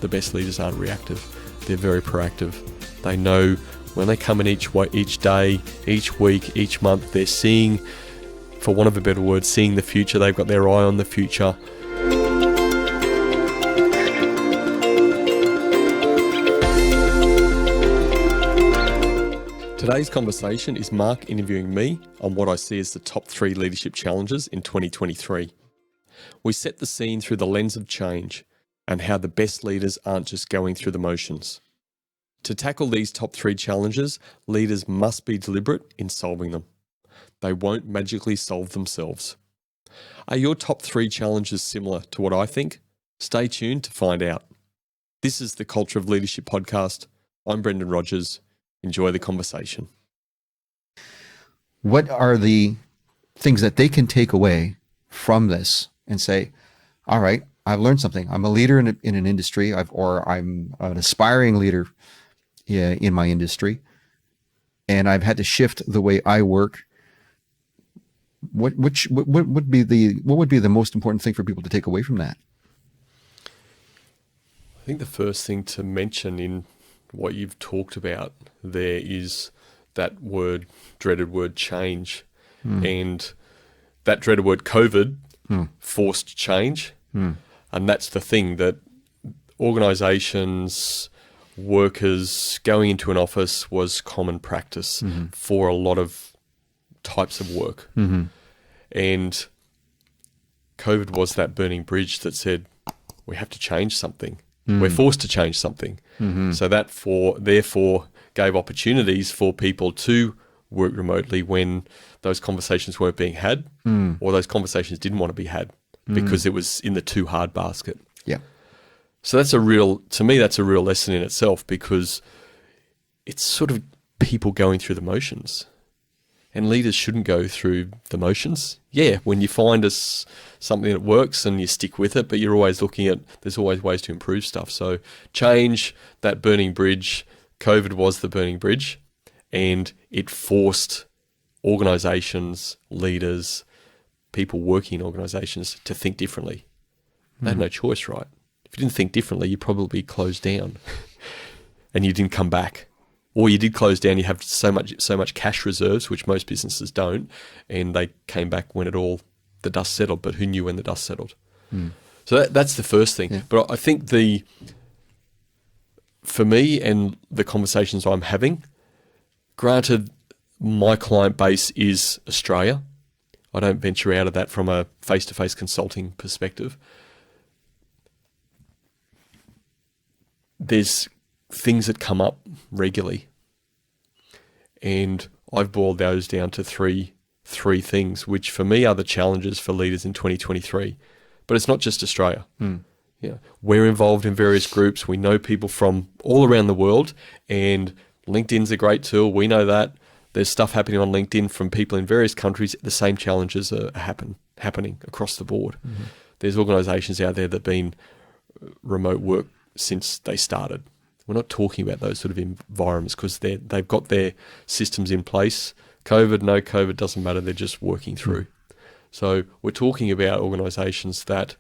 The best leaders aren't reactive. They're very proactive. They know when they come in each day, each week, each month, they're seeing, for want of a better word, seeing the future. They've got their eye on the future. Today's conversation is Mark interviewing me on what I see as the top 3 leadership challenges in 2023. We set the scene through the lens of change and how the best leaders aren't just going through the motions. To tackle these top 3 challenges, leaders must be deliberate in solving them. They won't magically solve themselves. Are your top 3 challenges similar to what I think? Stay tuned to find out. This is the Culture of Leadership podcast. I'm Brendan Rogers. Enjoy the conversation. What are the things that they can take away from this and say, all right, I've learned something. I'm a leader in an industry, or I'm an aspiring leader in my industry, and I've had to shift the way I work. What would be the most important thing for people to take away from that? I think the first thing to mention in what you've talked about there is that dreaded word change. And that dreaded word COVID forced change. And that's the thing, that organisations, workers going into an office was common practice for a lot of types of work. And COVID was that burning bridge that said, we have to change something. We're forced to change something. So that therefore gave opportunities for people to work remotely when those conversations weren't being had, or those conversations didn't want to be had because it was in the too hard basket. Yeah. So to me, that's a real lesson in itself, because it's sort of people going through the motions. And leaders shouldn't go through the motions. Yeah, when you find something that works and you stick with it, but you're always looking at, there's always ways to improve stuff. So change, that burning bridge, COVID was the burning bridge, and it forced organisations, leaders, people working in organisations to think differently. They had no choice, right? If you didn't think differently, you probably closed down and you didn't come back. Or you did close down, you have so much cash reserves, which most businesses don't, and they came back when the dust settled, but who knew when the dust settled? So that's the first thing. Yeah. But I think for me and the conversations I'm having, granted, my client base is Australia. I don't venture out of that from a face-to-face consulting perspective. There's things that come up regularly, and I've boiled those down to three things, which for me are the challenges for leaders in 2023. But it's not just Australia. Yeah, we're involved in various groups. We know people from all around the world, and LinkedIn's a great tool. We know that. There's stuff happening on LinkedIn from people in various countries. The same challenges are happening across the board. There's organisations out there that have been remote work since they started. We're not talking about those sort of environments because they've got their systems in place. COVID, no COVID, doesn't matter. They're just working through. So we're talking about organisations that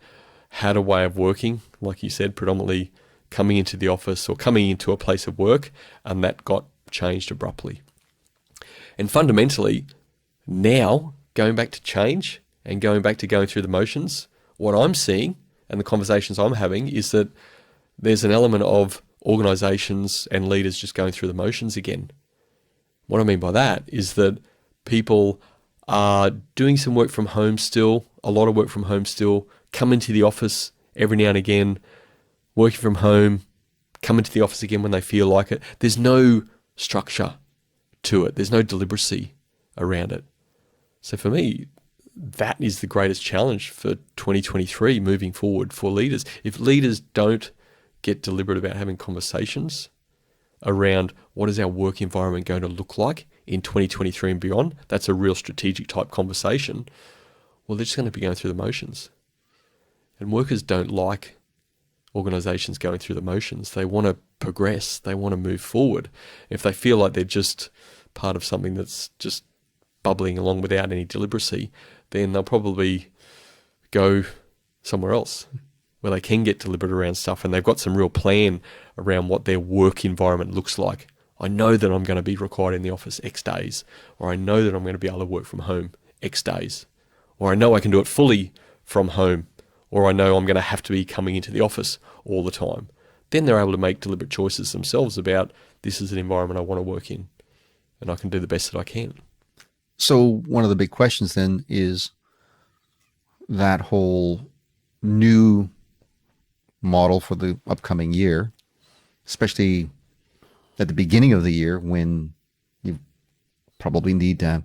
had a way of working, like you said, predominantly coming into the office or coming into a place of work, and that got changed abruptly. And fundamentally, now going back to change and going back to going through the motions, what I'm seeing and the conversations I'm having is that there's an element of organisations and leaders just going through the motions again. What I mean by that is that people are doing some work from home still, a lot of work from home still, come into the office every now and again, working from home, come into the office again when they feel like it. There's no structure to it. There's no deliberacy around it. So for me, that is the greatest challenge for 2023 moving forward for leaders. If leaders don't get deliberate about having conversations around what is our work environment going to look like in 2023 and beyond, that's a real strategic type conversation. Well, they're just going to be going through the motions. And workers don't like organisations going through the motions. They want to progress. They want to move forward. If they feel like they're just part of something that's just bubbling along without any deliberacy, then they'll probably go somewhere else. where they can get deliberate around stuff and they've got some real plan around what their work environment looks like. I know that I'm going to be required in the office X days, or I know that I'm going to be able to work from home X days, or I know I can do it fully from home, or I know I'm going to have to be coming into the office all the time. Then they're able to make deliberate choices themselves about, this is an environment I want to work in and I can do the best that I can. So one of the big questions then is that whole new model for the upcoming year, especially at the beginning of the year when you probably need to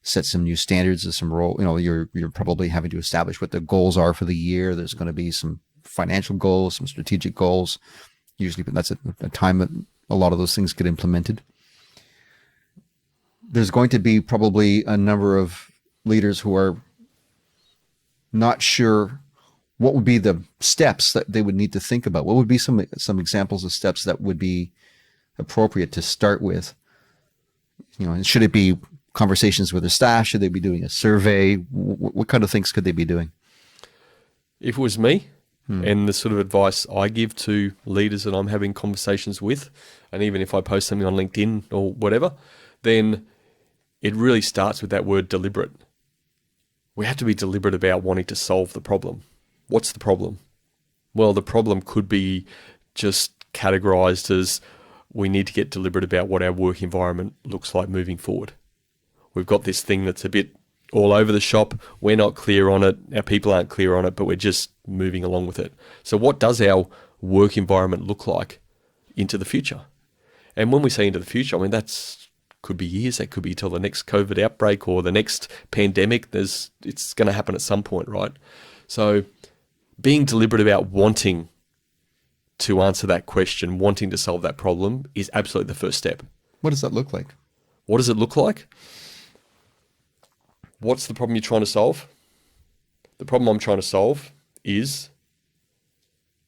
set some new standards and some role. You're probably having to establish what the goals are for the year. There's going to be some financial goals, some strategic goals. Usually, but that's a time that a lot of those things get implemented. There's going to be probably a number of leaders who are not sure what would be the steps that they would need to think about. What would be some examples of steps that would be appropriate to start with? And should it be conversations with their staff? Should they be doing a survey? What kind of things could they be doing? If it was me, and the sort of advice I give to leaders that I'm having conversations with, and even if I post something on LinkedIn or whatever, then it really starts with that word deliberate. We have to be deliberate about wanting to solve the problem. What's the problem? Well, the problem could be just categorized as, we need to get deliberate about what our work environment looks like moving forward. We've got this thing that's a bit all over the shop. We're not clear on it. Our people aren't clear on it, but we're just moving along with it. So what does our work environment look like into the future? And when we say into the future, I mean, that's could be years. That could be till the next COVID outbreak or the next pandemic. It's going to happen at some point, right? So being deliberate about wanting to answer that question, wanting to solve that problem, is absolutely the first step. What does that look like? What does it look like? What's the problem you're trying to solve? The problem I'm trying to solve is,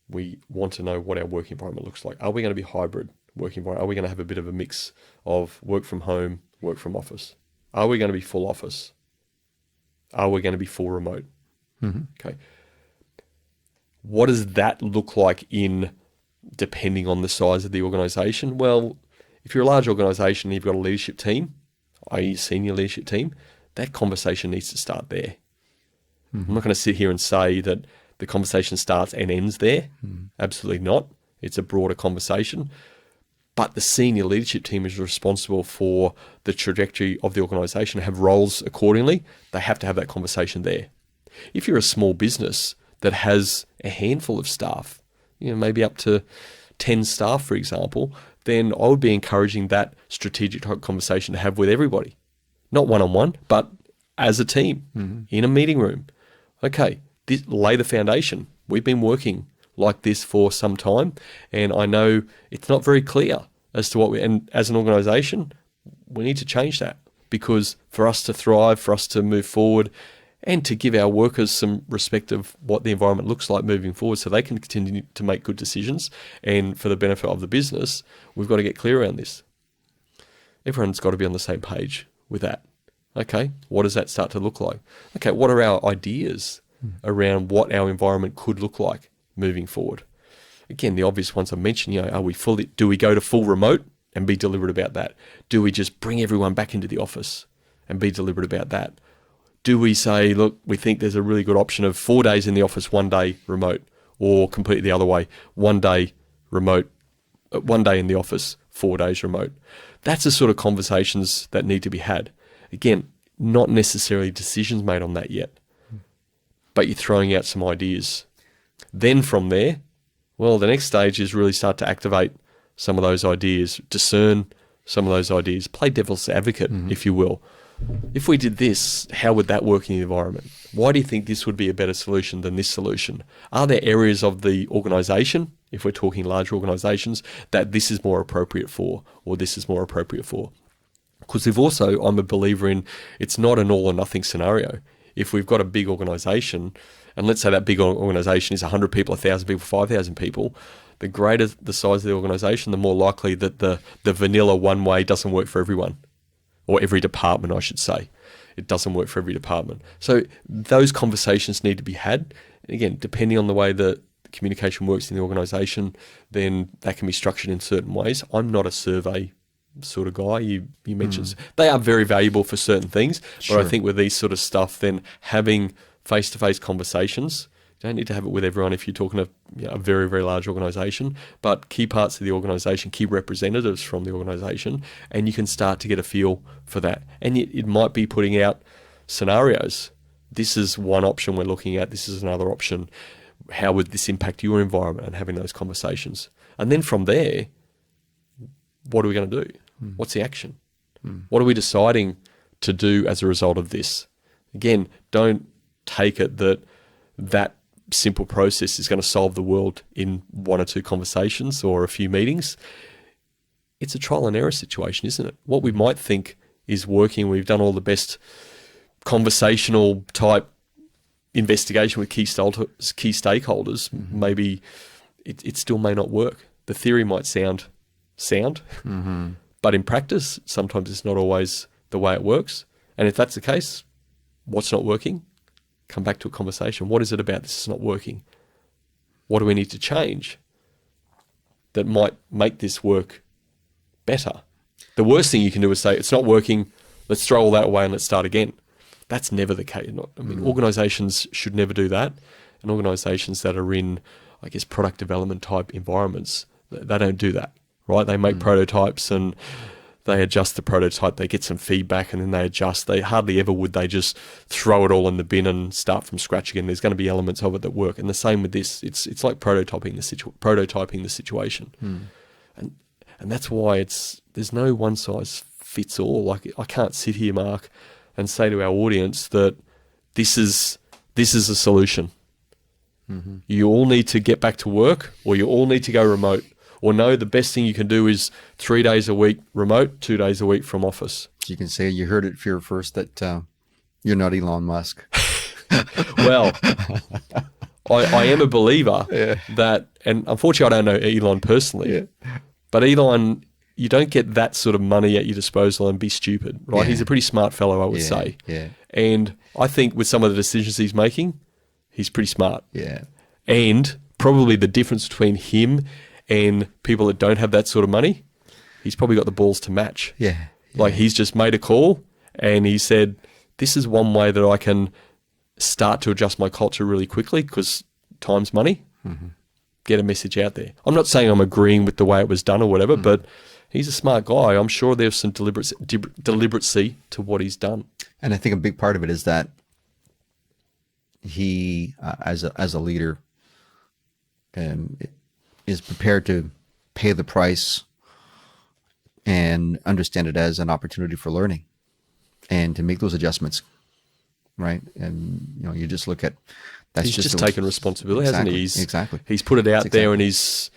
we want to know what our work environment looks like. Are we going to be hybrid work environment? Are we going to have a bit of a mix of work from home, work from office? Are we going to be full office? Are we going to be full remote? Okay. What does that look like depending on the size of the organization? Well, if you're a large organization and you've got a leadership team, i.e. senior leadership team, that conversation needs to start there. I'm not going to sit here and say that the conversation starts and ends there. Absolutely not. It's a broader conversation. But the senior leadership team is responsible for the trajectory of the organization, have roles accordingly. They have to have that conversation there. If you're a small business that has a handful of staff, maybe up to 10 staff, for example, then I would be encouraging that strategic type conversation to have with everybody. Not one-on-one, but as a team in a meeting room. Okay, lay the foundation. We've been working like this for some time, and I know it's not very clear as to and as an organization, we need to change that, because for us to thrive, for us to move forward, and to give our workers some respect of what the environment looks like moving forward so they can continue to make good decisions, and for the benefit of the business, we've got to get clear around this. Everyone's got to be on the same page with that. Okay, what does that start to look like? Okay, what are our ideas around what our environment could look like moving forward? Again, the obvious ones I mentioned, do we go to full remote and be deliberate about that? Do we just bring everyone back into the office and be deliberate about that? Do we say, look, we think there's a really good option of 4 days in the office, 1 day remote, or completely the other way, 1 day remote, 1 day in the office, 4 days remote? That's the sort of conversations that need to be had. Again, not necessarily decisions made on that yet, but you're throwing out some ideas. Then from there, well, the next stage is really start to activate some of those ideas, discern some of those ideas, play devil's advocate, if you will. If we did this, how would that work in the environment? Why do you think this would be a better solution than this solution? Are there areas of the organization, if we're talking large organizations, that this is more appropriate for, or this is more appropriate for? Because I'm a believer in, it's not an all or nothing scenario. If we've got a big organization, and let's say that big organization is 100 people, 1,000 people, 5,000 people, the greater the size of the organization, the more likely that the vanilla one way doesn't work for everyone, or every department, I should say. It doesn't work for every department. So those conversations need to be had. Again, depending on the way that communication works in the organisation, then that can be structured in certain ways. I'm not a survey sort of guy. You mentioned they are very valuable for certain things, but I think with these sort of stuff, then having face-to-face conversations, you don't need to have it with everyone if you're talking to a very, very large organisation, but key parts of the organisation, key representatives from the organisation, and you can start to get a feel for that. And it might be putting out scenarios. This is one option we're looking at. This is another option. How would this impact your environment? And having those conversations. And then from there, what are we going to do? What's the action? What are we deciding to do as a result of this? Again, don't take it that simple process is going to solve the world in one or two conversations or a few meetings. It's a trial and error situation, isn't it? What we might think is working, we've done all the best conversational type investigation with key stakeholders, maybe it still may not work. The theory might sound sound, but in practice, sometimes it's not always the way it works. And if that's the case, what's not working? Come back to a conversation. What is it about this is not working? What do we need to change that might make this work better? The worst thing you can do is say, it's not working, let's throw all that away and let's start again. That's never the case. Organisations should never do that. And organisations that are in, I guess, product development type environments, they don't do that, right? They make prototypes and they adjust the prototype, they get some feedback and then they adjust. They hardly ever would they just throw it all in the bin and start from scratch again. There's going to be elements of it that work. And the same with this. It's like prototyping the situation. And that's why there's no one size fits all. Like I can't sit here, Mark, and say to our audience that this is a solution. You all need to get back to work, or you all need to go remote, or no, the best thing you can do is 3 days a week remote, 2 days a week from office. You can say you heard it here first that you're not Elon Musk. Well, I am a believer that, and unfortunately I don't know Elon personally, but Elon, you don't get that sort of money at your disposal and be stupid, right? He's a pretty smart fellow, I would say. And I think with some of the decisions he's making, he's pretty smart. And probably the difference between him and people that don't have that sort of money, he's probably got the balls to match. Like he's just made a call and he said, this is one way that I can start to adjust my culture really quickly because time's money. Get a message out there. I'm not saying I'm agreeing with the way it was done or whatever, but he's a smart guy. I'm sure there's some deliberacy to what he's done. And I think a big part of it is that he, as a leader, is prepared to pay the price and understand it as an opportunity for learning and to make those adjustments, right? And you just look at that's he's just taken responsibility, hasn't he? Exactly. He's put it out there and he's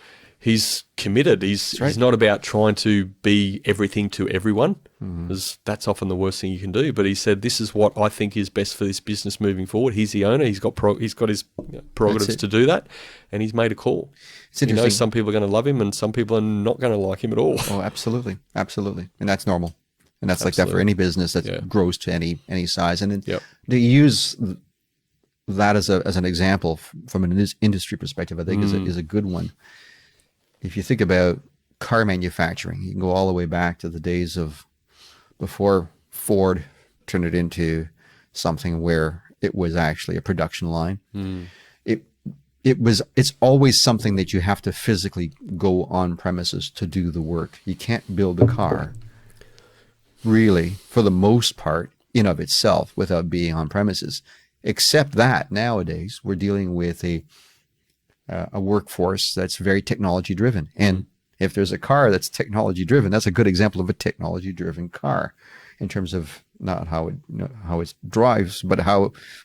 committed. He's not about trying to be everything to everyone, because that's often the worst thing you can do. But he said, this is what I think is best for this business moving forward. He's the owner. He's got his prerogatives to do that, and he's made a call. It's interesting. You know, some people are going to love him and some people are not going to like him at all. Oh, absolutely. Absolutely. And that's normal. And that's like that for any business that grows to any size. And to use that as an example from an industry perspective, I think is a good one. If you think about car manufacturing, you can go all the way back to the days of before Ford turned it into something where it was actually a production line. It's always something that you have to physically go on premises to do the work. You can't build a car really, for the most part, in of itself without being on premises. Except that nowadays we're dealing with a workforce that's very technology driven. And if there's a car that's technology driven, that's a good example of a technology driven car in terms of not how it drives, but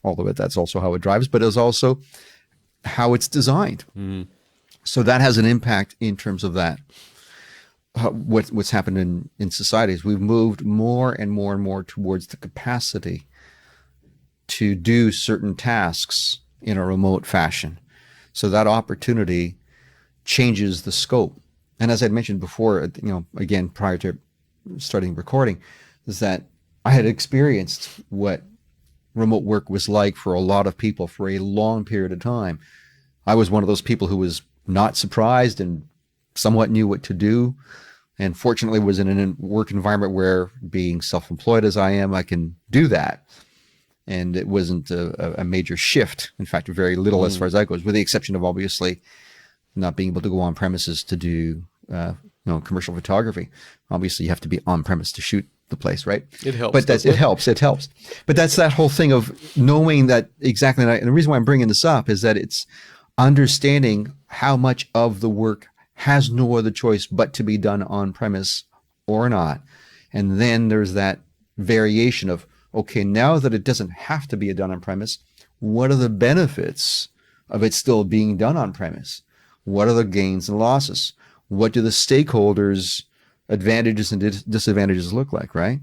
although that's also how it drives, but it's also how it's designed. So that has an impact in terms of that. What's happened in society is we've moved more and more and more towards the capacity to do certain tasks in a remote fashion. So that opportunity changes the scope. And as I mentioned before, again, prior to starting recording, is that I had experienced what remote work was like for a lot of people for a long period of time. I was one of those people who was not surprised and somewhat knew what to do. And fortunately was in a work environment where, being self-employed as I am, I can do that. And it wasn't a major shift. In fact, very little as far as that goes, with the exception of obviously not being able to go on premises to do commercial photography. Obviously, you have to be on premise to shoot the place, right? It helps. But it helps. It helps. But that's that whole thing of knowing that exactly. And the reason why I'm bringing this up is that it's understanding how much of the work has no other choice but to be done on premise or not. And then there's that variation of, okay, now that it doesn't have to be done on premise, what are the benefits of it still being done on premise? What are the gains and losses? What do the stakeholders' advantages and disadvantages look like, right?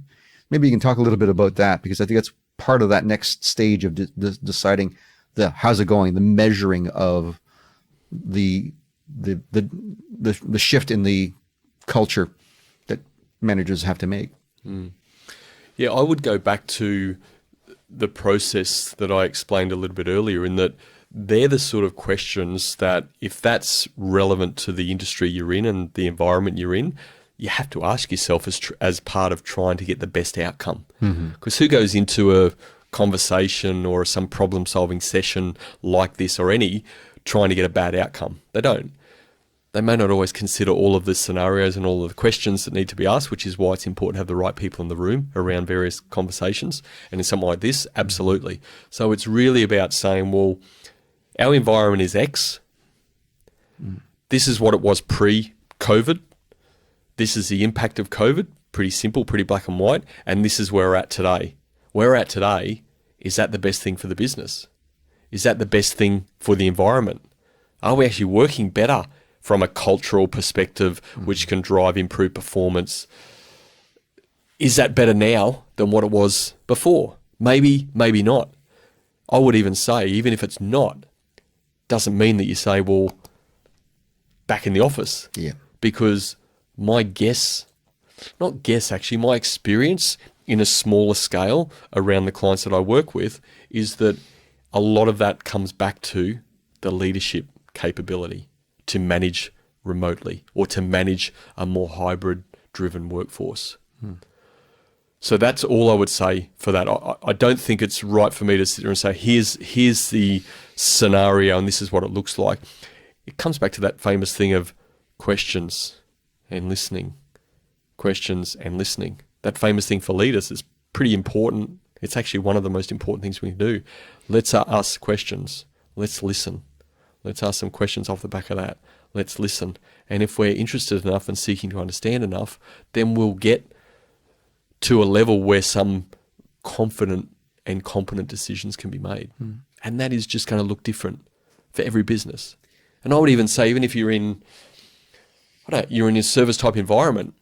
Maybe you can talk a little bit about that, because I think that's part of that next stage of deciding how's it going, the measuring of the shift in the culture that managers have to make. Yeah, I would go back to the process that I explained a little bit earlier, in that they're the sort of questions that, if that's relevant to the industry you're in and the environment you're in, you have to ask yourself as part of trying to get the best outcome. Because who goes into a conversation or some problem-solving session like this, or any, trying to get a bad outcome? They don't. They may not always consider all of the scenarios and all of the questions that need to be asked, which is why it's important to have the right people in the room around various conversations. And in something like this, absolutely. So it's really about saying, well, our environment is X. This is what it was pre-COVID. This is the impact of COVID. Pretty simple, pretty black and white. And this is where we're at today. Where we're at today, is that the best thing for the business? Is that the best thing for the environment? Are we actually working better from a cultural perspective, which can drive improved performance? Is that better now than what it was before? Maybe, maybe not. I would even say, even if it's not, doesn't mean that you say, well, back in the office. Yeah. Because my guess, not guess actually, my experience in a smaller scale around the clients that I work with is that a lot of that comes back to the leadership capability to manage remotely, or to manage a more hybrid driven workforce. So that's all I would say for that. I don't think it's right for me to sit there and say, here's the scenario and this is what it looks like. It comes back to that famous thing of questions and listening. Questions and listening. That famous thing for leaders is pretty important. It's actually one of the most important things we can do. Let's ask questions. Let's listen. Let's ask some questions off the back of that. Let's listen. And if we're interested enough and seeking to understand enough, then we'll get to a level where some confident and competent decisions can be made. And that is just going to look different for every business. And I would even say, even if you're in, you're in a service type environment,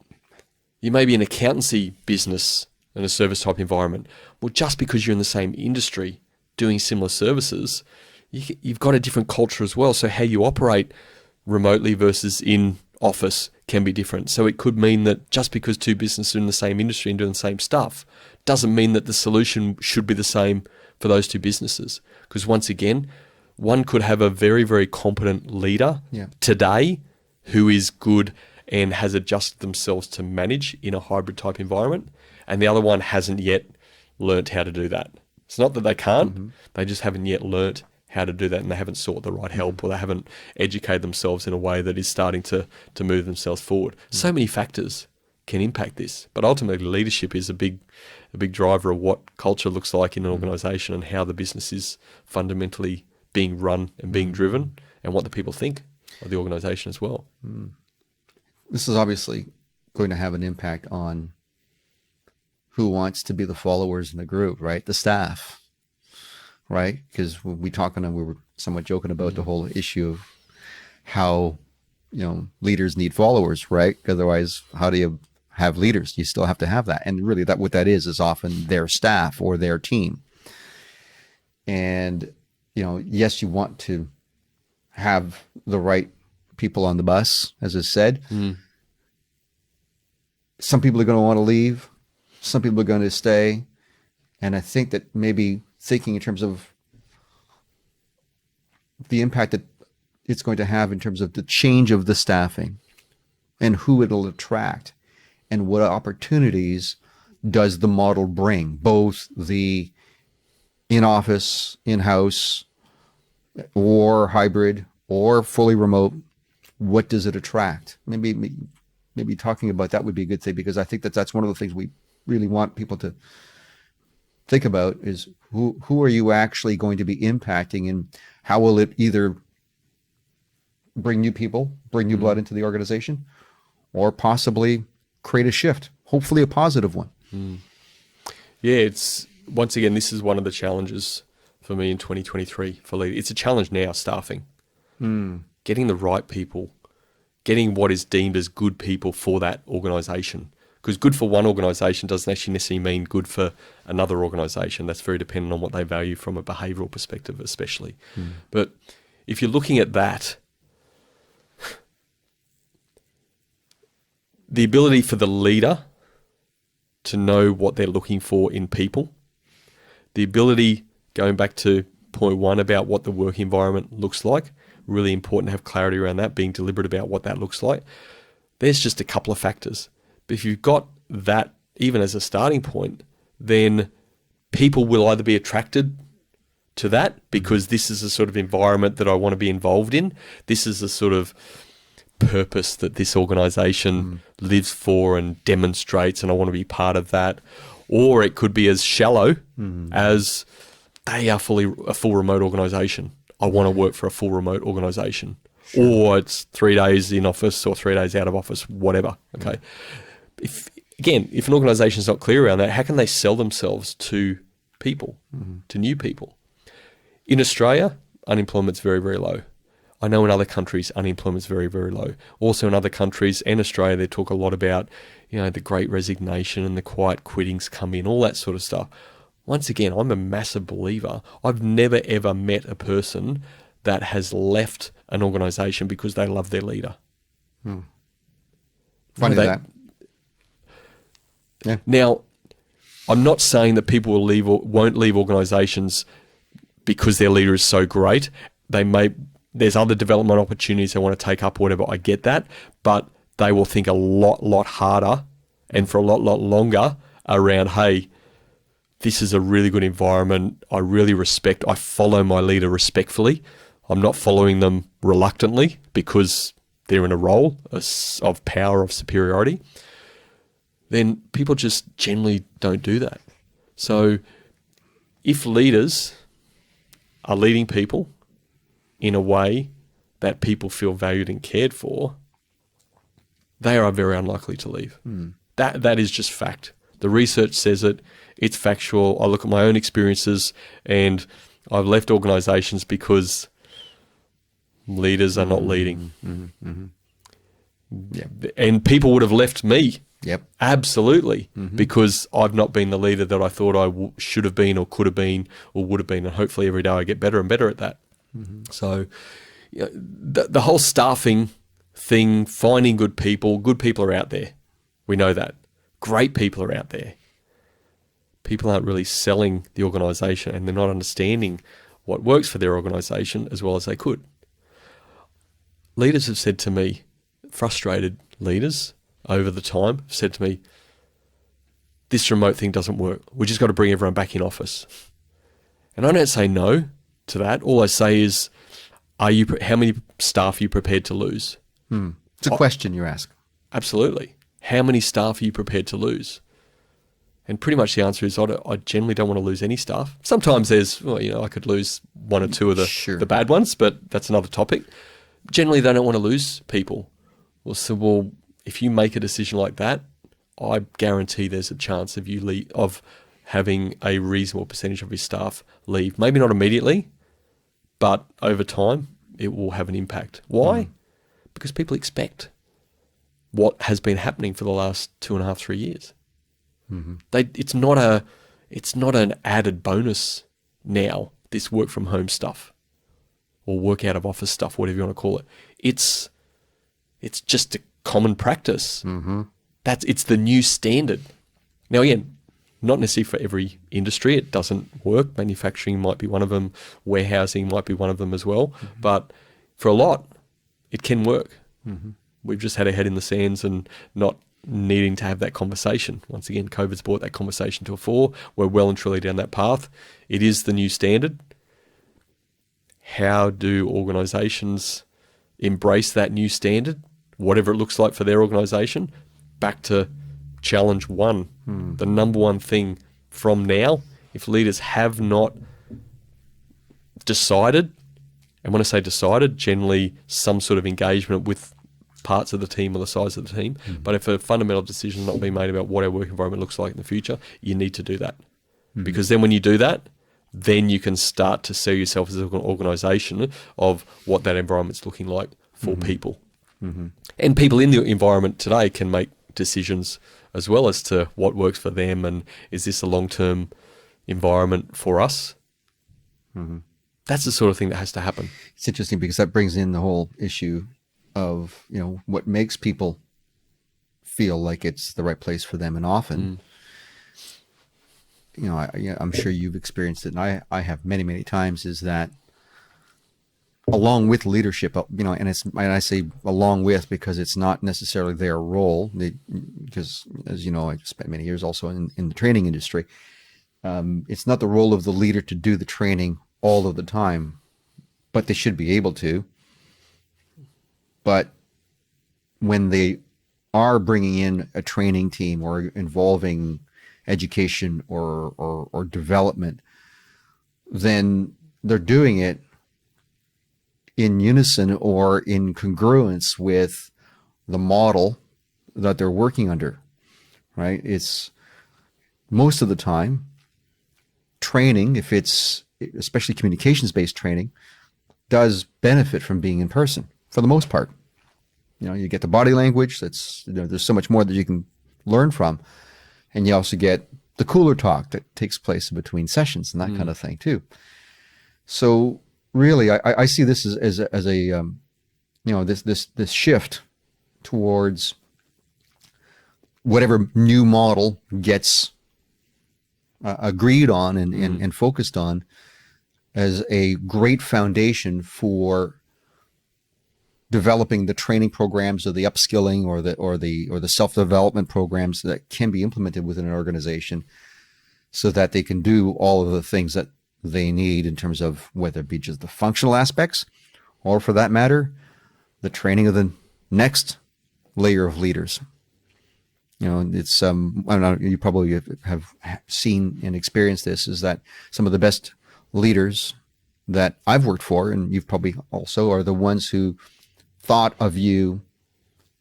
you may be an accountancy business in a service type environment. Well, just because you're in the same industry doing similar services, you've got a different culture as well. So how you operate remotely versus in office can be different. So it could mean that just because two businesses are in the same industry and doing the same stuff doesn't mean that the solution should be the same for those two businesses. Because once again, one could have a very, very competent leader today who is good and has adjusted themselves to manage in a hybrid type environment, and the other one hasn't yet learnt how to do that. It's not that they can't, they just haven't yet learnt how to do that, and they haven't sought the right help, or they haven't educated themselves in a way that is starting to move themselves forward. So many factors can impact this, but ultimately leadership is a big driver of what culture looks like in an organisation and how the business is fundamentally being run and being driven, and what the people think of the organisation as well. This is obviously going to have an impact on who wants to be the followers in the group, right? The staff, right? Because we were somewhat joking about the whole issue of how, leaders need followers, right? Otherwise, how do you have leaders? You still have to have that. And really what that is often their staff or their team. And, yes, you want to have the right people on the bus, as I said. Some people are going to want to leave. Some people are going to stay. And I think that maybe thinking in terms of the impact that it's going to have in terms of the change of the staffing and who it'll attract and what opportunities does the model bring, both the in-office, in-house, or hybrid, or fully remote. What does it attract? Maybe talking about that would be a good thing, because I think that's one of the things we really want people to think about is who are you actually going to be impacting, and how will it either bring new people, bring new blood into the organization, or possibly create a shift, hopefully a positive one. Yeah, it's once again, this is one of the challenges for me in 2023 for leaders. It's a challenge now, staffing. Getting the right people, getting what is deemed as good people for that organization. Because good for one organization doesn't actually necessarily mean good for another organization. That's very dependent on what they value from a behavioral perspective, especially. But if you're looking at that, the ability for the leader to know what they're looking for in people, the ability, going back to point one about what the work environment looks like, really important to have clarity around that, being deliberate about what that looks like. There's just a couple of factors. But if you've got that even as a starting point, then people will either be attracted to that because this is a sort of environment that I want to be involved in. This is a sort of purpose that this organization lives for and demonstrates, and I want to be part of that. Or it could be as shallow as they are a full remote organization. I want to work for a full remote organization. Sure. Or it's 3 days in office or 3 days out of office, whatever. Okay. If an organization is not clear around that, how can they sell themselves to people, to new people? In Australia, unemployment's very, very low. I know in other countries, unemployment's very, very low. Also in other countries and Australia, they talk a lot about, the great resignation and the quiet quittings come in, all that sort of stuff. Once again, I'm a massive believer. I've never, ever met a person that has left an organization because they love their leader. Funny that. Yeah. Now, I'm not saying that people will leave or won't leave organizations because their leader is so great. There's other development opportunities they want to take up or whatever. I get that, but they will think a lot harder and for a lot longer around, hey, this is a really good environment. I really I follow my leader respectfully. I'm not following them reluctantly because they're in a role of power, of superiority. Then people just generally don't do that. So if leaders are leading people in a way that people feel valued and cared for, they are very unlikely to leave. That is just fact. The research says it. It's factual. I look at my own experiences, and I've left organizations because leaders are not leading. Yeah. And people would have left me. Yep. Absolutely. Because I've not been the leader that I thought I should have been or could have been or would have been. And hopefully every day I get better and better at that. So the whole staffing thing, finding good people are out there. We know that. Great people are out there. People aren't really selling the organization, and they're not understanding what works for their organization as well as they could. Leaders have said to me, frustrated leaders over the time, have said to me, this remote thing doesn't work. We just got to bring everyone back in office. And I don't say no to that. All I say is, how many staff are you prepared to lose? It's a question you ask. Absolutely. How many staff are you prepared to lose? And pretty much the answer is I generally don't want to lose any staff. Sometimes I could lose one or two of the bad ones, but that's another topic. Generally, they don't want to lose people. Well, if you make a decision like that, I guarantee there's a chance of having a reasonable percentage of your staff leave. Maybe not immediately, but over time, it will have an impact. Why? Because people expect what has been happening for the last 2.5, 3 years. It's not an added bonus now, this work from home stuff or work out of office stuff, whatever you want to call it. It's just a common practice. It's the new standard. Now, again, not necessarily for every industry. It doesn't work. Manufacturing might be one of them. Warehousing might be one of them as well. But for a lot, it can work. We've just had our head in the sands and not needing to have that conversation. Once again, COVID's brought that conversation to a fore. We're well and truly down that path. It is the new standard. How do organisations embrace that new standard, whatever it looks like for their organisation? Back to challenge one, the number one thing from now, if leaders have not decided, and when I say decided, generally some sort of engagement with parts of the team or the size of the team, but if a fundamental decision is not being made about what our work environment looks like in the future, you need to do that. Because then when you do that, then you can start to sell yourself as an organisation of what that environment's looking like for people. And people in the environment today can make decisions as well as to what works for them and is this a long-term environment for us? That's the sort of thing that has to happen. It's interesting because that brings in the whole issue of, you know, what makes people feel like it's the right place for them. And often, you know, I'm sure you've experienced it, and I have many, many times, is that along with leadership, you know, and I say along with because it's not necessarily their role, because as you know, I spent many years also in the training industry. It's not the role of the leader to do the training all of the time, but they should be able to. But when they are bringing in a training team or involving education or development, then they're doing it in unison or in congruence with the model that they're working under, right? It's most of the time training, if it's especially communications-based training, does benefit from being in person for the most part. You know, you get the body language. That's, you know, there's so much more that you can learn from, and you also get the cooler talk that takes place in between sessions and that kind of thing too. So really, I see this as a you know, this shift towards whatever new model gets agreed on and focused on as a great foundation for developing the training programs or the upskilling or the self-development programs that can be implemented within an organization so that they can do all of the things that they need in terms of whether it be just the functional aspects or, for that matter, the training of the next layer of leaders. You know, it's I don't know, you probably have seen and experienced this, is that some of the best leaders that I've worked for, and you've probably also, are the ones who thought of you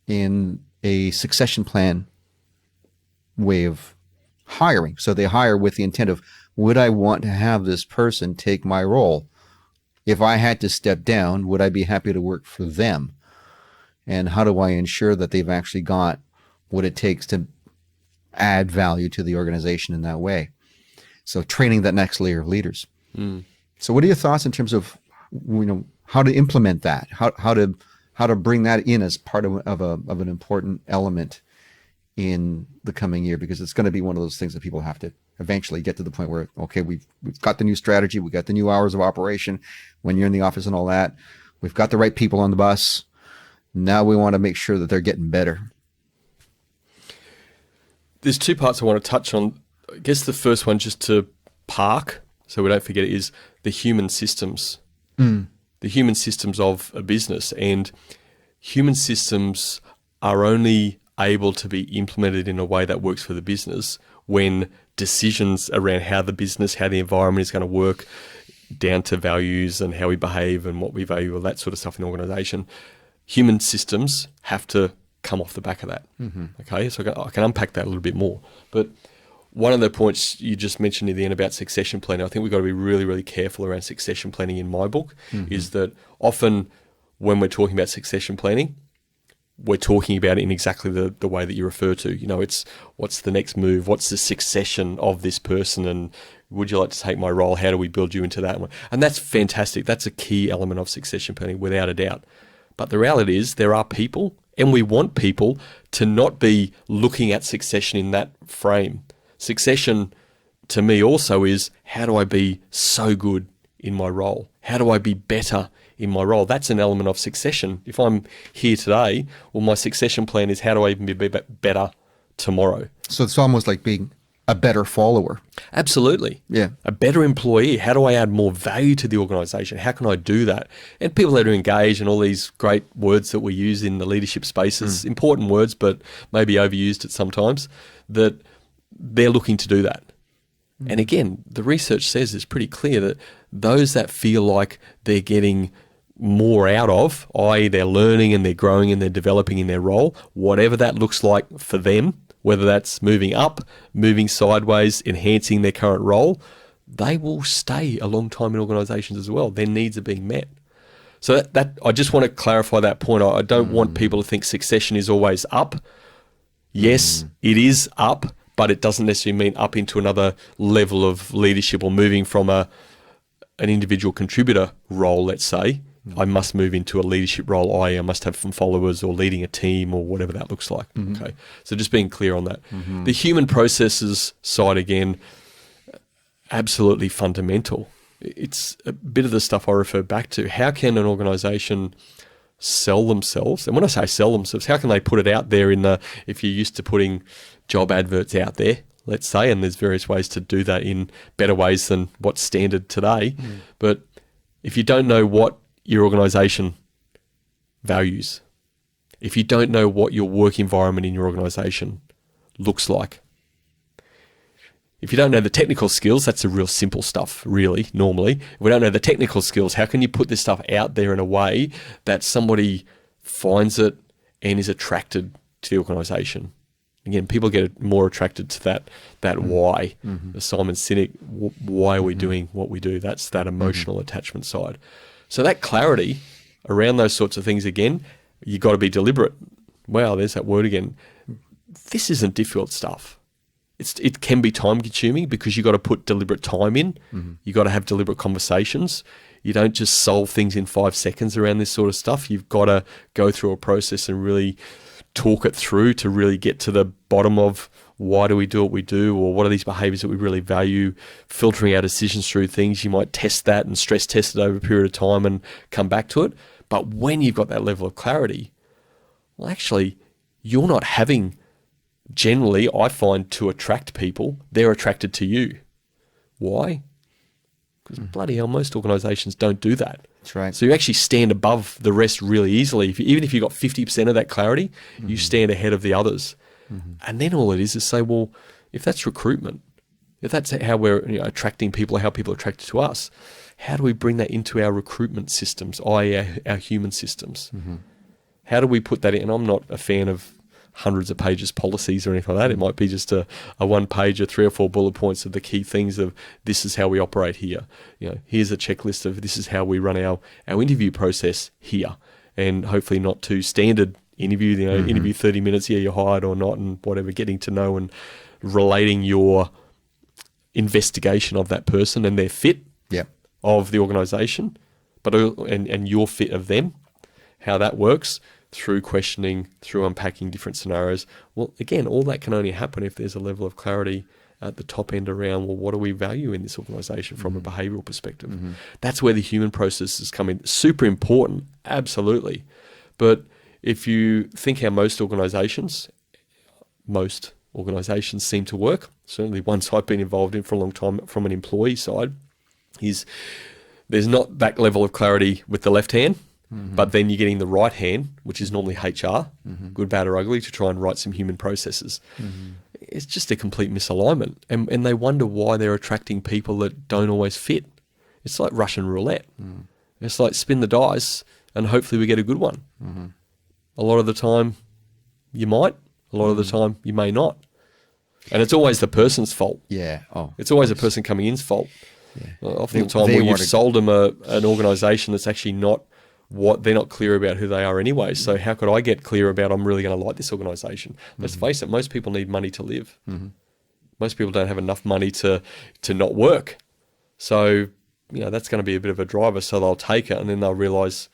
in a succession plan way of hiring. So they hire with the intent of, would I want to have this person take my role? If I had to step down, would I be happy to work for them? And how do I ensure that they've actually got what it takes to add value to the organization in that way? So training that next layer of leaders. So what are your thoughts in terms of, you know, how to implement that? How to bring that in as part of an important element in the coming year? Because it's going to be one of those things that people have to eventually get to the point where, okay, we've got the new strategy, we got the new hours of operation when you're in the office and all that. We've got the right people on the bus. Now we want to make sure that they're getting better. There's two parts I want to touch on. I guess the first one, just to park, so we don't forget it, is the human systems. The human systems of a business. And human systems are only able to be implemented in a way that works for the business when decisions around how the business, how the environment is going to work, down to values and how we behave and what we value, all that sort of stuff in the organization, human systems have to come off the back of that. Okay, so I can unpack that a little bit more. But one of the points you just mentioned at the end about succession planning, I think we've got to be really, really careful around succession planning in my book, is that often when we're talking about succession planning, we're talking about it in exactly the way that you refer to. You know, it's what's the next move? What's the succession of this person? And would you like to take my role? How do we build you into that one? And that's fantastic. That's a key element of succession planning, without a doubt. But the reality is there are people, and we want people to not be looking at succession in that frame. Succession, to me, also is, how do I be so good in my role? How do I be better in my role. That's an element of succession. If I'm here today, well, my succession plan is how do I even be better tomorrow? So it's almost like being a better follower. Absolutely. Yeah. A better employee. How do I add more value to the organization? How can I do that? And people that are engaged and all these great words that we use in the leadership spaces, important words, but maybe overused at sometimes, that they're looking to do that. And again, the research says it's pretty clear that those that feel like they're getting more out of, i.e. they're learning and they're growing and they're developing in their role, whatever that looks like for them, whether that's moving up, moving sideways, enhancing their current role, they will stay a long time in organizations as well. Their needs are being met. So that I just want to clarify that point. I don't want people to think succession is always up. Yes, it is up, but it doesn't necessarily mean up into another level of leadership or moving from an individual contributor role, let's say. I must move into a leadership role, i.e. I must have some followers or leading a team or whatever that looks like. Okay, so just being clear on that. The human processes side, again, absolutely fundamental. It's a bit of the stuff I refer back to. How can an organisation sell themselves? And when I say sell themselves, how can they put it out there if you're used to putting job adverts out there, let's say, and there's various ways to do that in better ways than what's standard today. But if you don't know what your organisation values, if you don't know what your work environment in your organisation looks like, if you don't know the technical skills, that's the real simple stuff, really, normally. If we don't know the technical skills, how can you put this stuff out there in a way that somebody finds it and is attracted to the organisation? Again, people get more attracted to that why. The Simon Sinek, why are we doing what we do? That's that emotional attachment side. So that clarity around those sorts of things, again, you got to be deliberate. Wow, there's that word again. This isn't difficult stuff. It can be time consuming because you got to put deliberate time in. You got to have deliberate conversations. You don't just solve things in 5 seconds around this sort of stuff. You've got to go through a process and really talk it through to really get to the bottom of why do we do what we do, or what are these behaviors that we really value, filtering our decisions through things. You might test that and stress test it over a period of time and come back to it. But when you've got that level of clarity, well, actually, you're not having, generally, I find, to attract people, they're attracted to you. Why? Because bloody hell, most organisations don't do that. That's right. So you actually stand above the rest really easily. Even if you've got 50% of that clarity, you stand ahead of the others. And then all it is say, well, if that's recruitment, if that's how we're attracting people, how people are attracted to us, how do we bring that into our recruitment systems, i.e. our human systems? How do we put that in? And I'm not a fan of hundreds of pages policies or anything like that. It might be just a one page or 3 or 4 bullet points of the key things of this is how we operate here. Here's a checklist of this is how we run our interview process here, and hopefully not too standard interview, interview 30 minutes, you're hired or not, and whatever, getting to know and relating your investigation of that person and their fit of the organisation, but and your fit of them, how that works through questioning, through unpacking different scenarios. Well, again, all that can only happen if there's a level of clarity at the top end around, well, what do we value in this organisation from a behavioural perspective? That's where the human processes come in. Super important, absolutely. But if you think how most organisations seem to work, certainly ones I've been involved in for a long time from an employee side, is there's not that level of clarity with the left hand, but then you're getting the right hand, which is normally HR, good, bad or ugly, to try and write some human processes. It's just a complete misalignment. And they wonder why they're attracting people that don't always fit. It's like Russian roulette. It's like spin the dice and hopefully we get a good one. A lot of the time you might, a lot of the time you may not. And it's always the person's fault. Yeah. Oh, it's always the person coming in's fault. Yeah. Often the time when you've sold them an organisation that's actually not what they're not clear about who they are anyway. So how could I get clear about I'm really going to like this organisation? Let's face it, most people need money to live. Most people don't have enough money to not work. So that's going to be a bit of a driver. So they'll take it and then they'll realise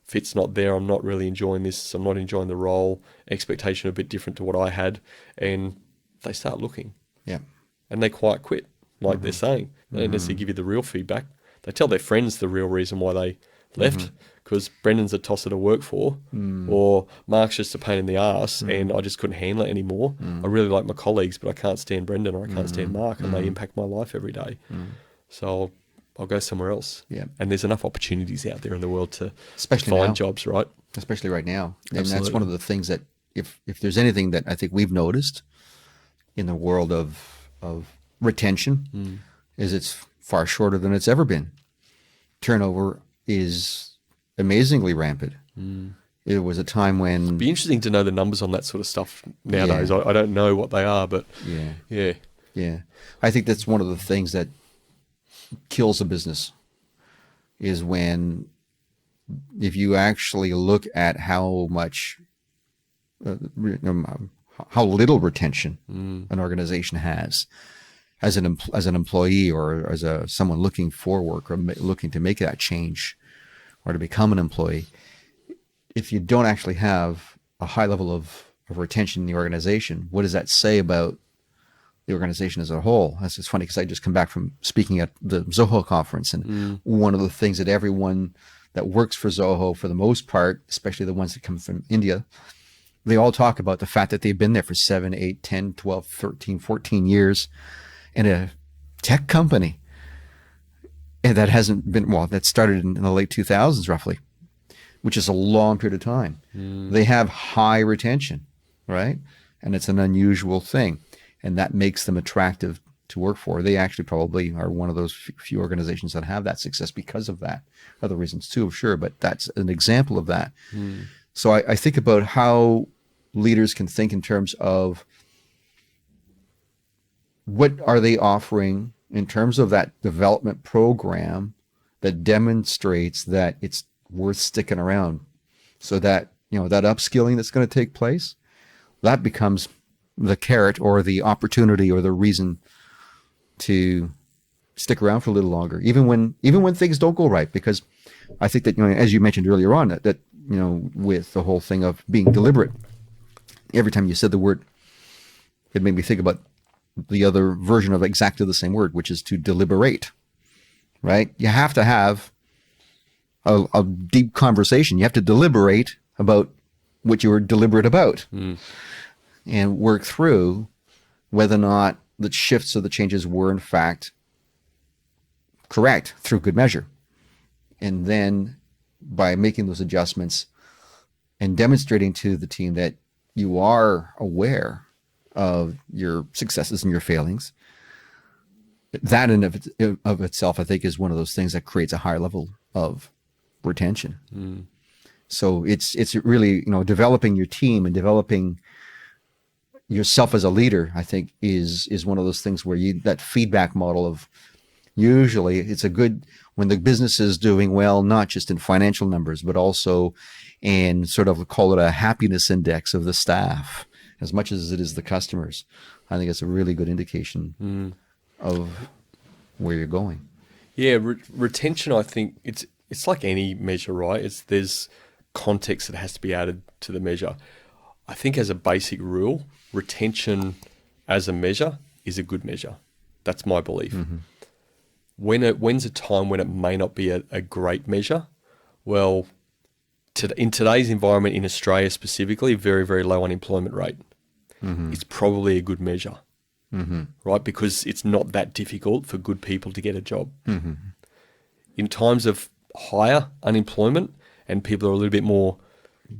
fit's not there. I'm not really enjoying this. I'm not enjoying the role. Expectation a bit different to what I had, and they start looking. Yeah. And they quite quit, like they're saying. They don't necessarily give you the real feedback. They tell their friends the real reason why left because Brendan's a tosser to work for, or Mark's just a pain in the ass, and I just couldn't handle it anymore. I really like my colleagues, but I can't stand Brendan or I can't stand Mark, and they impact my life every day. So I'll go somewhere else. Yeah. And there's enough opportunities out there in the world to Especially find now. jobs, right? Especially right now. And that's Absolutely. one of the things that if there's anything that I think we've noticed in the world of retention is it's far shorter than it's ever been. Turnover is amazingly rampant. It was a time when Be interesting to know the numbers on that sort of stuff nowadays. I don't know what they are, but yeah. I think that's one of the things that kills a business is when if you actually look at how much how little retention an organization has as an employee or as someone looking for work or looking to make that change or to become an employee. If you don't actually have a high level of retention in the organization, what does that say about the organization as a whole? That's just funny because I just come back from speaking at the Zoho conference, and one of the things that everyone that works for Zoho, for the most part, especially the ones that come from India, they all talk about the fact that they've been there for 7, 8, 10, 12, 13, 14 years in a tech company. And that hasn't been, that started in the late 2000s roughly, which is a long period of time. They have high retention, right? And it's an unusual thing. And that makes them attractive to work for. They actually probably are one of those few organizations that have that success because of that. Other reasons too, sure, but that's an example of that. So I think about how leaders can think in terms of what are they offering in terms of that development program that demonstrates that it's worth sticking around, so that that upskilling that's going to take place, that becomes the carrot or the opportunity or the reason to stick around for a little longer, even when things don't go right. Because I think that as you mentioned earlier on, that with the whole thing of being deliberate, every time you said the word, it made me think about the other version of exactly the same word, which is to deliberate. Right? You have to have a deep conversation. You have to deliberate about what you were deliberate about, and work through whether or not the shifts or the changes were in fact correct through good measure. And then by making those adjustments and demonstrating to the team that you are aware of your successes and your failings, that in of itself, I think, is one of those things that creates a higher level of retention. So it's really, developing your team and developing yourself as a leader, I think is one of those things where that feedback model of, usually it's a good, when the business is doing well, not just in financial numbers, but also in sort of call it a happiness index of the staff, as much as it is the customers. I think it's a really good indication of where you're going. Yeah, retention, I think it's like any measure, right? There's context that has to be added to the measure. I think as a basic rule, retention as a measure is a good measure. That's my belief. When's a time when it may not be a great measure? Well, in today's environment in Australia specifically, very, very low unemployment rate. It's probably a good measure, right? Because it's not that difficult for good people to get a job. In times of higher unemployment and people are a little bit more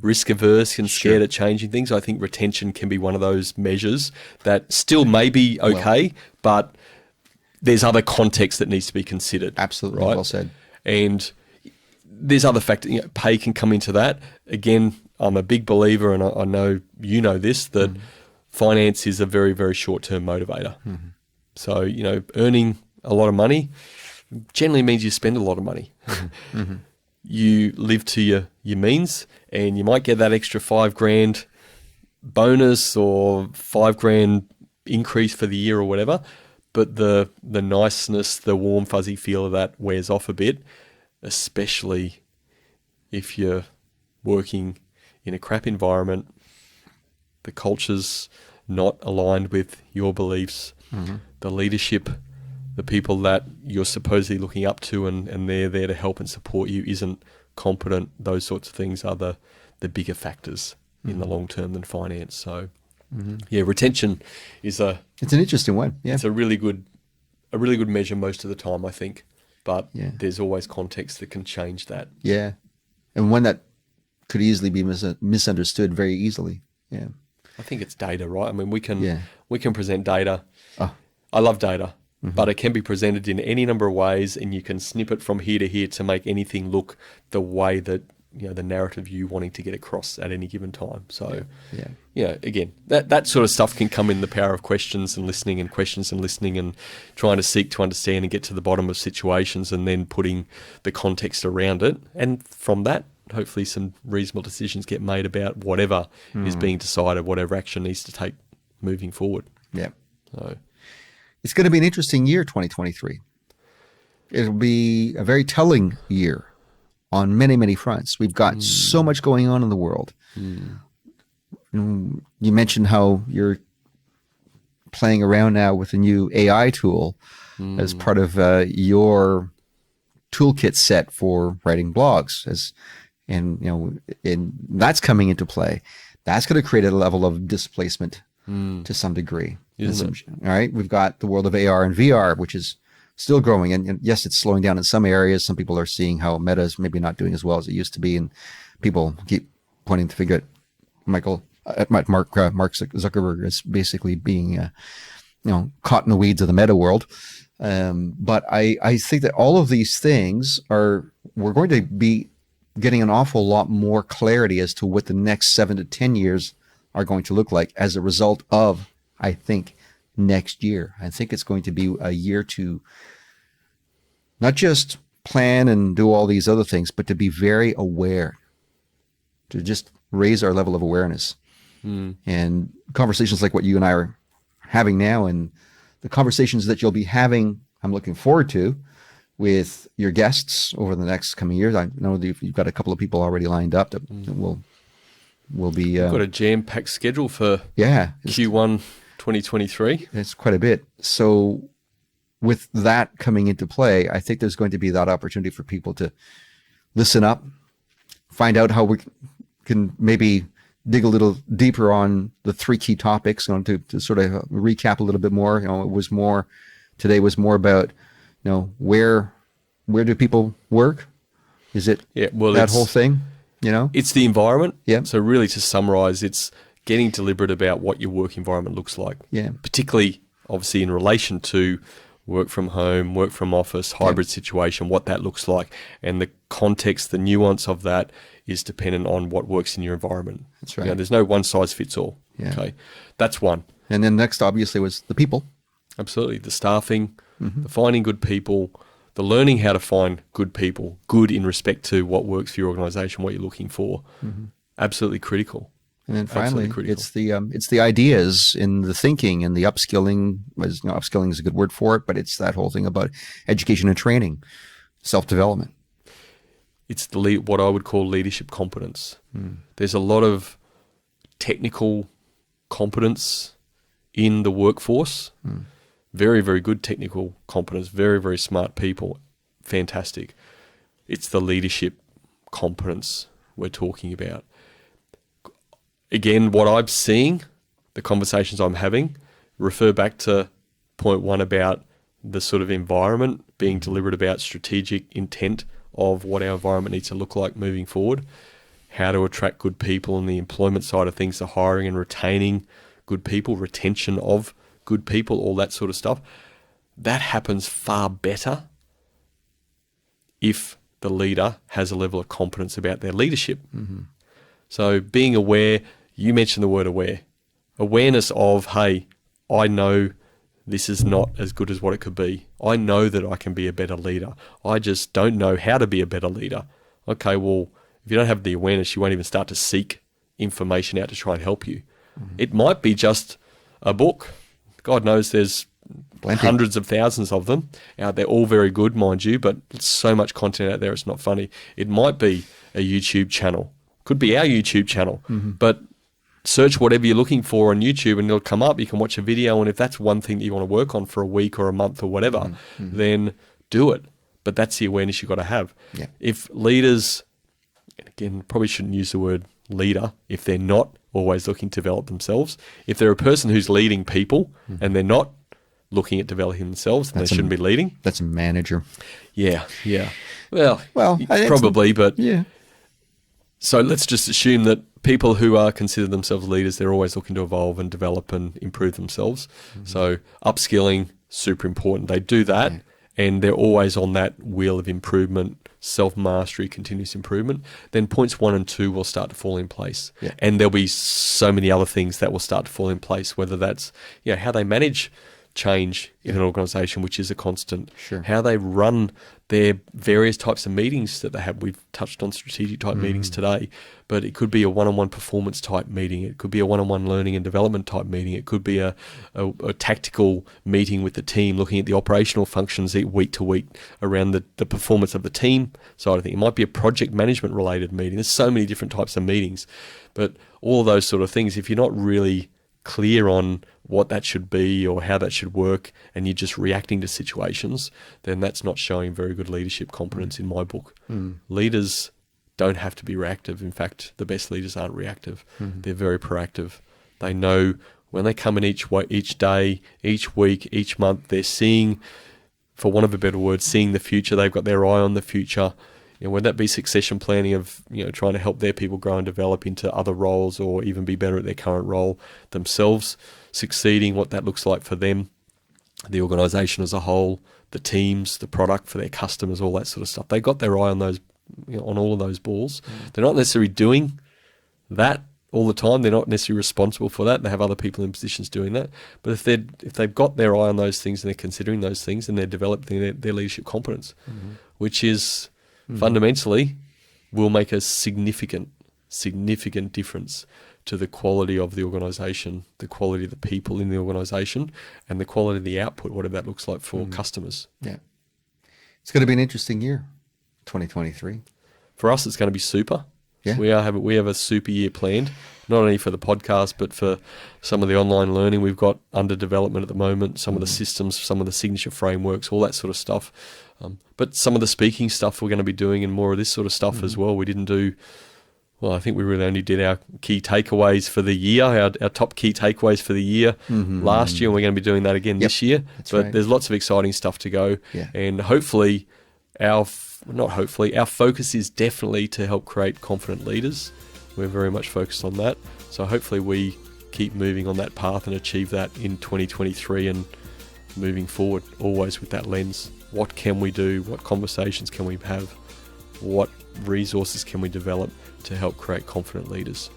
risk averse and scared at changing things, I think retention can be one of those measures that still may be okay, but there's other context that needs to be considered. Absolutely, right? Well said. And there's other factors. Pay can come into that. Again, I'm a big believer, and I know you know this, that finance is a very, very short-term motivator. So, earning a lot of money generally means you spend a lot of money. You live to your means, and you might get that extra $5,000 bonus or $5,000 increase for the year or whatever, but the niceness, the warm fuzzy feel of that wears off a bit, especially if you're working in a crap environment, the culture's not aligned with your beliefs, the leadership, the people that you're supposedly looking up to and they're there to help and support you isn't competent, those sorts of things are the bigger factors in the long term than finance. So, yeah, retention is it's an interesting one. Yeah. it's a really good measure most of the time, I think. But Yeah. there's always context that can change that. Yeah. And one that could easily be misunderstood very easily. Yeah. I think it's data, right? I mean, we can Yeah. present data. Oh. I love data, but it can be presented in any number of ways, and you can snip it from here to here to make anything look the way that the narrative you wanting to get across at any given time. So, Yeah. again, that sort of stuff can come in the power of questions and listening and trying to seek to understand and get to the bottom of situations, and then putting the context around it, and from that, hopefully some reasonable decisions get made about whatever is being decided, whatever action needs to take moving forward. Yeah. So It's going to be an interesting year, 2023. It'll be a very telling year on many, many fronts. We've got so much going on in the world. You mentioned how you're playing around now with a new AI tool as part of your toolkit set for writing blogs. And that's coming into play. That's going to create a level of displacement to some degree. All right. We've got the world of AR and VR, which is still growing. And yes, it's slowing down in some areas. Some people are seeing how Meta is maybe not doing as well as it used to be. And people keep pointing the finger at Mark Zuckerberg as basically being, caught in the weeds of the Meta world. But I think that all of these things we're going to be getting an awful lot more clarity as to what the next 7 to 10 years are going to look like as a result of, I think, next year. I think it's going to be a year to not just plan and do all these other things, but to be very aware, to just raise our level of awareness. And conversations like what you and I are having now, and the conversations that you'll be having, I'm looking forward to, with your guests over the next coming years. I know that you've got a couple of people already lined up that will be. We've got a jam-packed schedule for Q1 2023. It's quite a bit. So with that coming into play, I think there's going to be that opportunity for people to listen up, find out how we can maybe dig a little deeper on the 3 key topics, to sort of recap a little bit more. Today was more about, where do people work? Is it that whole thing? It's the environment. Yeah. So really, to summarize, it's getting deliberate about what your work environment looks like. Yeah. Particularly, obviously, in relation to work from home, work from office, hybrid situation, what that looks like. And the context, the nuance of that is dependent on what works in your environment. That's right. There's no one size fits all. Yeah. Okay. That's one. And then next, obviously, was the people. Absolutely. The staffing, the finding good people, the learning how to find good people, good in respect to what works for your organization, what you're looking for. Absolutely critical. And then finally, it's the ideas in the thinking and the upskilling. Upskilling is a good word for it, but it's that whole thing about education and training, self-development. It's what I would call leadership competence. There's a lot of technical competence in the workforce. Very, very good technical competence, very, very smart people. Fantastic. It's the leadership competence we're talking about. Again, what I'm seeing, the conversations I'm having, refer back to point 1 about the sort of environment, being deliberate about strategic intent of what our environment needs to look like moving forward, how to attract good people on the employment side of things, the hiring and retaining good people, retention of good people, all that sort of stuff. That happens far better if the leader has a level of competence about their leadership. So being aware, you mentioned the word aware. Awareness of, hey, I know this is not as good as what it could be. I know that I can be a better leader. I just don't know how to be a better leader. Okay, well, if you don't have the awareness, you won't even start to seek information out to try and help you. It might be just a book. God knows there's hundreds of thousands of them out there, all very good, mind you, but so much content out there, it's not funny. It might be a YouTube channel. Could be our YouTube channel, but search whatever you're looking for on YouTube and it'll come up. You can watch a video, and if that's one thing that you want to work on for a week or a month or whatever, then do it. But that's the awareness you've got to have. Yeah. If leaders and again, probably shouldn't use the word leader if they're not always looking to develop themselves. If they're a person who's leading people and they're not looking at developing themselves, then they shouldn't be leading. That's a manager. Yeah. Well, I- probably, but Yeah. so let's just assume that people who are considered themselves leaders, they're always looking to evolve and develop and improve themselves. So upskilling, super important. They do that, and they're always on that wheel of improvement, self-mastery, continuous improvement. Then points 1 and 2 will start to fall in place. Yeah. And there'll be so many other things that will start to fall in place, whether that's how they manage change in an organization, which is a constant. Sure. How they run their various types of meetings that they have. We've touched on strategic type meetings today, but it could be a one-on-one performance type meeting. It could be a one-on-one learning and development type meeting. It could be a tactical meeting with the team, looking at the operational functions week to week around the performance of the team side of things. It might be a project management related meeting. There's so many different types of meetings, but all of those sort of things, if you're not really clear on what that should be or how that should work, and you're just reacting to situations, then that's not showing very good leadership competence in my book. Leaders don't have to be reactive. In fact, the best leaders aren't reactive. They're very proactive. They know when they come in each day, each week, each month, they're seeing, for want of a better word, seeing the future. They've got their eye on the future. Whether that be succession planning of trying to help their people grow and develop into other roles, or even be better at their current role themselves, succeeding, what that looks like for them, the organisation as a whole, the teams, the product for their customers, all that sort of stuff. They got their eye on those, on all of those balls. They're not necessarily doing that all the time. They're not necessarily responsible for that. They have other people in positions doing that. But if they've got their eye on those things and they're considering those things, and they're developing their leadership competence, which is fundamentally will make a significant difference to the quality of the organisation, the quality of the people in the organisation, and the quality of the output, whatever that looks like for customers. Yeah. It's going to be an interesting year, 2023. For us, it's going to be super. Yeah. We have a super year planned, not only for the podcast, but for some of the online learning we've got under development at the moment, some of the systems, some of the signature frameworks, all that sort of stuff. But some of the speaking stuff we're going to be doing, and more of this sort of stuff as well. We didn't do, well, I think we really only did our key takeaways for the year, our top key takeaways for the year last year, and we're going to be doing that again this year. But right. there's lots of exciting stuff to go. Yeah. And hopefully our focus is definitely to help create confident leaders. We're very much focused on that. So hopefully we keep moving on that path and achieve that in 2023 and moving forward, always with that lens. What can we do? What conversations can we have? What resources can we develop to help create confident leaders?